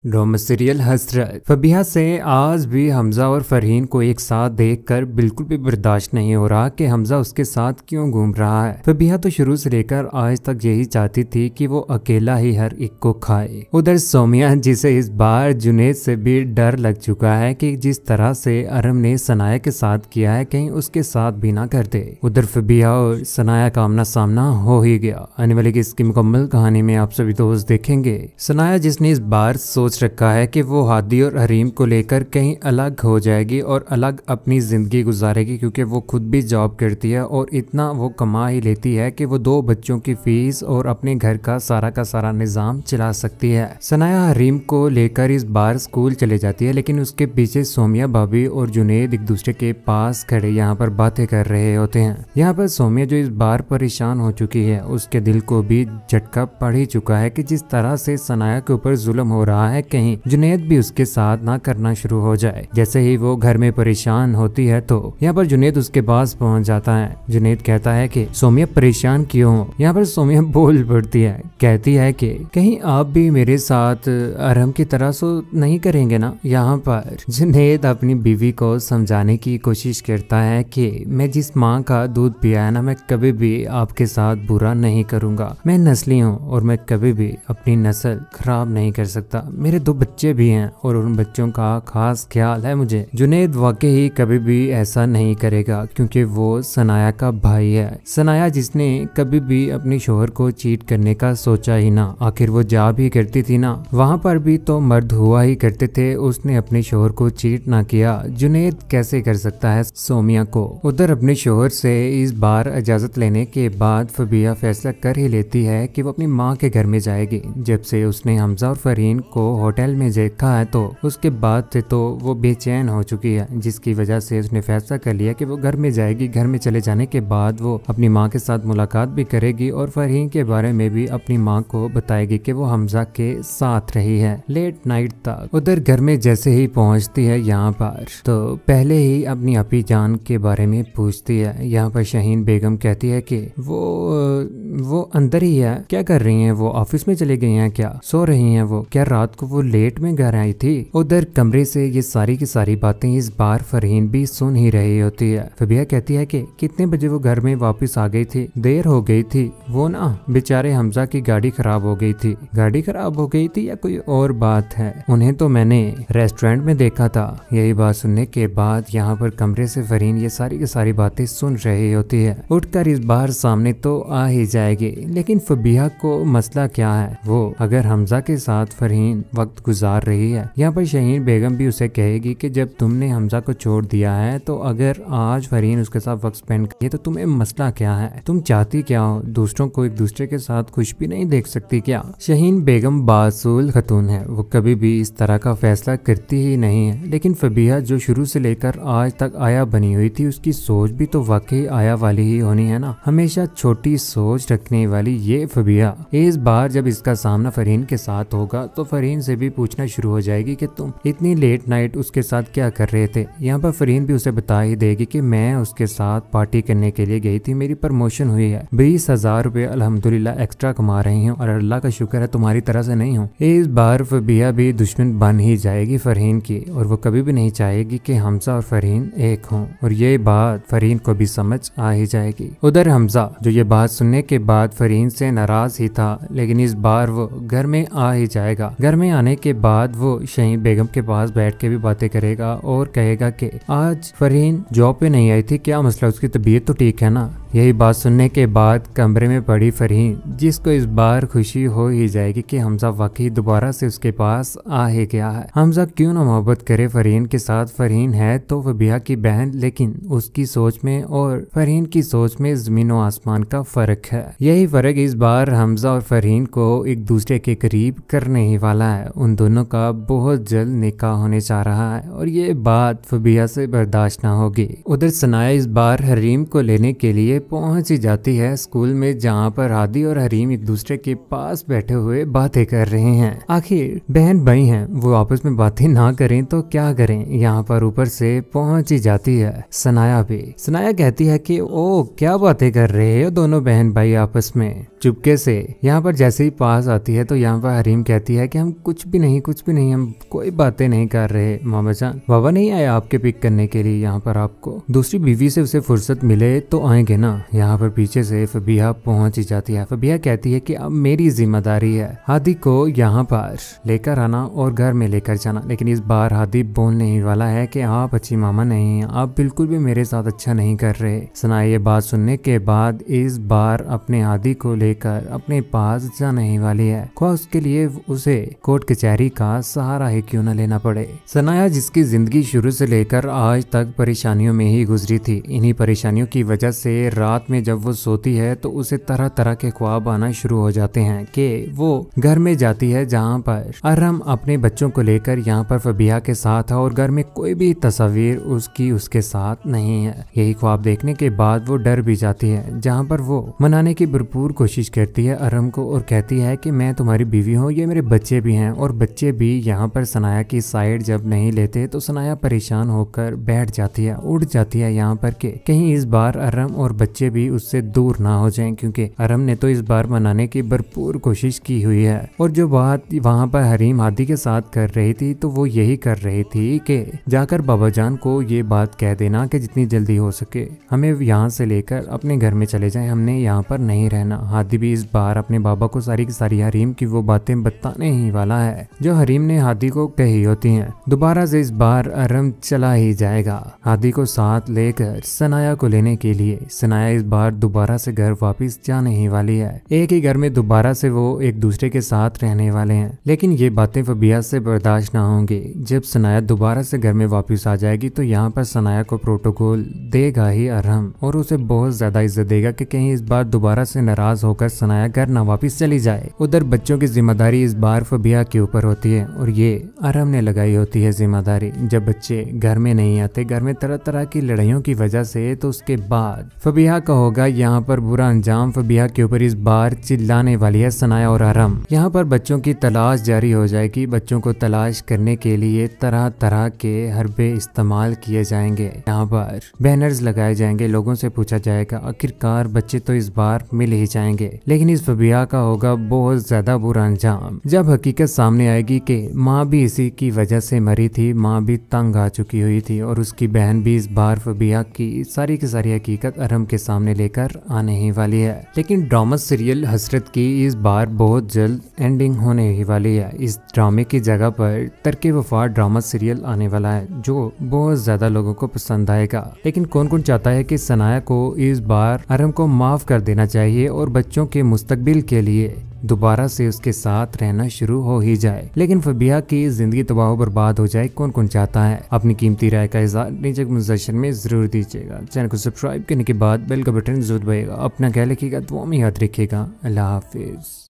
Drama serial हसरत। फबीहा से आज भी हमजा और फरहीन को एक साथ देखकर बिल्कुल भी बर्दाश्त नहीं हो रहा कि हमजा उसके साथ क्यों घूम रहा है। फबीहा तो शुरू से लेकर आज तक यही चाहती थी कि वो अकेला ही हर एक को खाए। उधर सोमिया, जिसे इस बार जुनेद से भी डर लग चुका है कि जिस तरह से अरम ने सनाया के साथ किया है कहीं उसके साथ भी ना कर दे। उधर फबीहा और सनाया का आमना सामना हो ही गया। आने वाली की इसकी मुकम्मल कहानी में आप सभी दोस्त देखेंगे। सनाया, जिसने इस बार सोच रखा है कि वो हादी और हरीम को लेकर कहीं अलग हो जाएगी और अलग अपनी जिंदगी गुजारेगी, क्योंकि वो खुद भी जॉब करती है और इतना वो कमा ही लेती है कि वो 2 बच्चों की फीस और अपने घर का सारा निजाम चला सकती है। सनाया हरीम को लेकर इस बार स्कूल चले जाती है, लेकिन उसके पीछे सोमिया भाभी और जुनेद एक दूसरे के पास खड़े यहाँ पर बातें कर रहे होते हैं। यहाँ पर सोमिया, जो इस बार परेशान हो चुकी है, उसके दिल को भी झटका पड़ ही चुका है कि जिस तरह से सनाया के ऊपर जुल्म हो रहा है कहीं जुनेद भी उसके साथ ना करना शुरू हो जाए। जैसे ही वो घर में परेशान होती है तो यहाँ पर जुनेद उसके पास पहुंच जाता है। जुनेद कहता है कि सोमिया परेशान क्यों हो। यहाँ पर सोमिया बोल पड़ती है, कहती है कि कहीं आप भी मेरे साथ अरहम की तरह सो नहीं करेंगे ना। यहाँ पर जुनेद अपनी बीवी को समझाने की कोशिश करता है कि मैं जिस माँ का दूध पिया है ना, मैं कभी भी आपके साथ बुरा नहीं करूंगा। मैं नस्ली हूँ और मैं कभी भी अपनी नस्ल खराब नहीं कर सकता। मेरे 2 बच्चे भी हैं और उन बच्चों का खास ख्याल है मुझे। जुनेद वाकई कभी भी ऐसा नहीं करेगा, क्योंकि वो सनाया का भाई है। सनाया, जिसने कभी भी अपने शोहर को चीट करने का सोचा ही ना। आखिर वो जा भी करती थी ना, वहाँ पर भी तो मर्द हुआ ही करते थे। उसने अपने शोहर को चीट ना किया। जुनेद कैसे कर सकता है सोमिया को। उधर अपने शोहर से इस बार इजाजत लेने के बाद फबीहा फैसला कर ही लेती है कि वो अपनी माँ के घर में जाएगी। जब से उसने हमजा और फरहीन को होटल में देखा है तो उसके बाद से तो वो बेचैन हो चुकी है, जिसकी वजह से उसने फैसला कर लिया कि वो घर में जाएगी। घर में चले जाने के बाद वो अपनी माँ के साथ मुलाकात भी करेगी और फरहीन के बारे में भी अपनी माँ को बताएगी कि वो हमजा के साथ रही है लेट नाइट तक। उधर घर में जैसे ही पहुंचती है यहाँ पर तो पहले ही अपनी अपी जान के बारे में पूछती है। यहाँ पर शाहीन बेगम कहती है कि वो अंदर ही है। क्या कर रही हैं वो? ऑफिस में चली गई हैं क्या? सो रही हैं वो? क्या रात को वो लेट में घर आई थी? उधर कमरे से ये सारी की सारी बातें इस बार फरहीन भी सुन ही रही होती है। फबीहा कहती है कि कितने बजे वो घर में वापस आ गई थी? देर हो गई थी। वो ना बेचारे हमजा की गाड़ी खराब हो गई थी। गाड़ी खराब हो गई थी या कोई और बात है? उन्हें तो मैंने रेस्टोरेंट में देखा था। यही बात सुनने के बाद यहाँ पर कमरे से फरहीन ये सारी की सारी बातें सुन रही होती है। उठकर इस बार सामने तो आ ही जाएगी, लेकिन फबीहा को मसला क्या है? वो अगर हमजा के साथ फरहीन वक्त गुजार रही है। यहाँ पर शाहीन बेगम भी उसे कहेगी कि जब तुमने हमजा को छोड़ दिया है तो अगर आज फरहीन उसके साथ वक्त स्पेंड करे तो तुम्हें मसला क्या है? तुम चाहती क्या हो? दूसरों को एक दूसरे के साथ खुश भी नहीं देख सकती क्या? शाहीन बेगम बासूल खतून है, वो कभी भी इस तरह का फैसला करती ही नहीं है। लेकिन फबीहा, जो शुरू से लेकर आज तक आया बनी हुई थी, उसकी सोच भी तो वाकई आया वाली ही होनी है ना। हमेशा छोटी सोच रखने वाली ये फबीहा इस बार जब इसका सामना फरहीन के साथ होगा तो फरहीन से भी पूछना शुरू हो जाएगी कि तुम इतनी लेट नाइट उसके साथ क्या कर रहे थे। यहाँ पर फरहीन भी उसे बता ही देगी कि मैं उसके साथ पार्टी करने के लिए गई थी। मेरी प्रमोशन हुई है, 20,000 रुपए अल्हम्दुलिल्लाह एक्स्ट्रा कमा रही हूँ और अल्लाह का शुक्र है तुम्हारी तरह से नहीं हूँ। इस बार फबीहा भी दुश्मन बन ही जाएगी फरहीन की, और वो कभी भी नहीं चाहेगी कि हमजा और फरहीन एक हों, और ये बात फरहीन को भी समझ आ ही जाएगी। उधर हमजा, जो ये बात सुनने के बाद फरहीन से नाराज ही था, लेकिन इस बार वो घर में आ ही जाएगा। घर में आने के बाद वो शाहीन बेगम के पास बैठ के भी बातें करेगा और कहेगा कि आज फरहीन जॉब पे नहीं आई थी, क्या मसला? उसकी तबीयत तो ठीक है ना? यही बात सुनने के बाद कमरे में पड़ी फरहीन, जिसको इस बार खुशी हो ही जाएगी कि हमजा वाकई दोबारा से उसके पास आ ही गया है। हमजा क्यों ना मोहब्बत करे फरहीन के साथ। फरहीन है तो फबीहा की बहन, लेकिन उसकी सोच में और फरहीन की सोच में जमीन और आसमान का फर्क है। यही फर्क इस बार हमजा और फरहीन को एक दूसरे के करीब करने ही वाला है। उन दोनों का बहुत जल्द निकाह होने जा रहा है और ये बात फबीहा से बर्दाश्त ना होगी। उधर सनाया इस बार हरीम को लेने के लिए पहुंच ही जाती है स्कूल में, जहां पर हादी और हरीम एक दूसरे के पास बैठे हुए बातें कर रहे हैं। आखिर बहन भाई हैं, वो आपस में बातें ना करें तो क्या करें। यहाँ पर ऊपर से पहुंच ही जाती है सनाया भी। सनाया कहती है कि ओ क्या बातें कर रहे हो दोनों बहन भाई आपस में। चुपके से यहाँ पर जैसे ही पास आती है तो यहाँ पर हरीम कहती है कि हम कुछ भी नहीं, हम कोई बातें नहीं कर रहे मामा जान। बाबा नहीं आया आपके पिक करने के लिए, यहाँ पर आपको दूसरी बीवी से उसे फुर्सत मिले तो आएंगे ना। यहाँ पर पीछे से फबिहा पहुंच ही जाती है। फबिहा कहती है कि अब मेरी जिम्मेदारी है हादी को यहाँ पर लेकर आना और घर में लेकर जाना। लेकिन इस बार हादी बोलने ही वाला है कि आप अच्छी मामा नहीं हैं, आप बिल्कुल भी मेरे साथ अच्छा नहीं कर रहे। सनाया ये बात सुनने के बाद इस बार अपने हादी को लेकर अपने पास जाने ही वाली है, ख्वाह उसके लिए उसे कोर्ट कचहरी का सहारा ही क्यों न लेना पड़े। सनाया जिसकी जिंदगी शुरू से लेकर आज तक परेशानियों में ही गुजरी थी, इन्हीं परेशानियों की वजह से रात में जब वो सोती है तो उसे तरह तरह के ख्वाब आना शुरू हो जाते हैं कि वो घर में जाती है जहाँ पर अरहम अपने बच्चों को लेकर यहाँ पर फबिहा के साथ है और घर में कोई भी तस्वीर उसके साथ नहीं है। यही ख्वाब देखने के बाद वो डर भी जाती है, जहाँ पर वो मनाने की भरपूर कोशिश करती है अरहम को और कहती है कि मैं तुम्हारी बीवी हूँ, ये मेरे बच्चे भी हैं। और बच्चे भी यहाँ पर सनाया की साइड जब नहीं लेते तो सनाया परेशान होकर बैठ जाती है, उड़ जाती है यहाँ पर के कहीं इस बार अरहम और बच्चे भी उससे दूर ना हो जाएं, क्योंकि अरहम ने तो इस बार मनाने की भरपूर कोशिश की हुई है। और जो बात वहाँ पर हरीम हादी के साथ कर रही थी तो वो यही कर रही थी कि जाकर बाबा जान को ये बात कह देना कि जितनी जल्दी हो सके हमें यहाँ से लेकर अपने घर में चले जाएं, हमने यहाँ पर नहीं रहना। हादी भी इस बार अपने बाबा को सारी की सारी हरीम की वो बातें बताने ही वाला है जो हरीम ने हादी को कही होती हैं। दोबारा से इस बार अरहम चला ही जाएगा हादी को साथ लेकर सनाया को लेने के लिए। सनाया इस बार दोबारा से घर वापस जाने ही वाली है, एक ही घर में दोबारा से वो एक दूसरे के साथ रहने वाले हैं। लेकिन ये बातें फबिहा से बर्दाश्त ना होंगी। जब सनाया दोबारा से घर में वापस आ जाएगी तो यहाँ पर सनाया को प्रोटोकॉल देगा ही अरहम और उसे बहुत ज्यादा इज्जत देगा कि कहीं इस बार दोबारा से नाराज होकर सनाया घर ना वापस चली जाए। उधर बच्चों की जिम्मेदारी इस बार फबिहा के ऊपर होती है और ये अरहम ने लगाई होती है जिम्मेदारी। जब बच्चे घर में नहीं आते, घर में तरह तरह की लड़ाइयों की वजह से, तो उसके बाद फबिहा का होगा यहाँ पर बुरा अंजाम। फबिहा के ऊपर इस बार चिल्लाने वाली है सनाया और अरहम। यहाँ पर बच्चों की तलाश जारी हो जाएगी। बच्चों को तलाश करने के लिए तरह तरह के हरबे इस्तेमाल किए जाएंगे। यहाँ पर बैनर्स लगाए जाएंगे, लोगों से पूछा जाएगा, आखिरकार बच्चे तो इस बार मिल ही जाएंगे। लेकिन इस फबिहा का होगा बहुत ज्यादा बुरा अंजाम जब हकीकत सामने आएगी कि माँ भी इसी की वजह से मरी थी, माँ भी तंग आ चुकी हुई थी और उसकी बहन भी इस बार फबिहा की सारी हकीकत अरहम के सामने लेकर आने ही वाली है। लेकिन ड्रामा सीरियल हसरत की इस बार बहुत जल्द एंडिंग होने ही वाली है। इस ड्रामे की जगह पर तरके वफा ड्रामा सीरियल आने वाला है जो बहुत ज्यादा लोगों को पसंद आएगा। लेकिन कौन कौन चाहता है कि सनाया को इस बार अरहम को माफ कर देना चाहिए और बच्चों के मुस्तकबिल के लिए दोबारा से उसके साथ रहना शुरू हो ही जाए, लेकिन फबिहा की जिंदगी तबाह बर्बाद हो जाए। कौन कौन चाहता है? अपनी कीमती राय का इज़हार नीचे कमेंट सेक्शन में जरूर दीजिएगा। चैनल को सब्सक्राइब करने के बाद बेल का बटन जरूर दबाइएगा। अपना ख्याल रखिएगा, दुआ में याद रखिएगा। अल्लाह हाफिज।